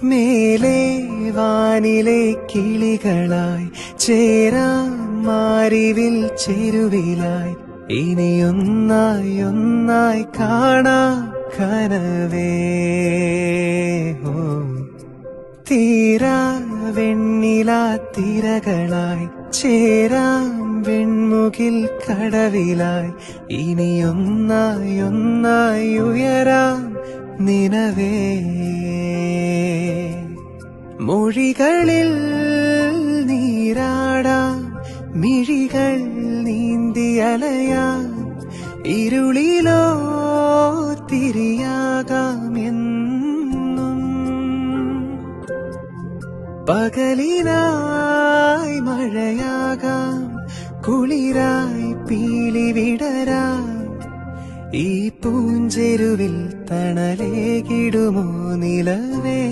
മേലെ വാനിലെ കിളികളായി ചേരാം മാരിവിൽ ചെരുവിലായി ഇനിയൊന്നായി ഒന്നായി കാണാം കനവേ. തീരാ വെണ്ണിലാ തിരകളായി ചേരാം വെൺമുകിൽ കടവിലായി ഇനിയൊന്നായി ഒന്നായി ഉയരാം നിനവേ. മൊഴികളിൽ നീരാടാം മിഴികൾ നീന്തിയലയാം ഇരുളിലോ തിരിയാകാം എന്നും. പകലിനായി മഴയാകാം കുളിരായി പീലി വിടരാം ഈ പൂഞ്ചെരുവിൽ തണലേകിടുമോ നിലവേ.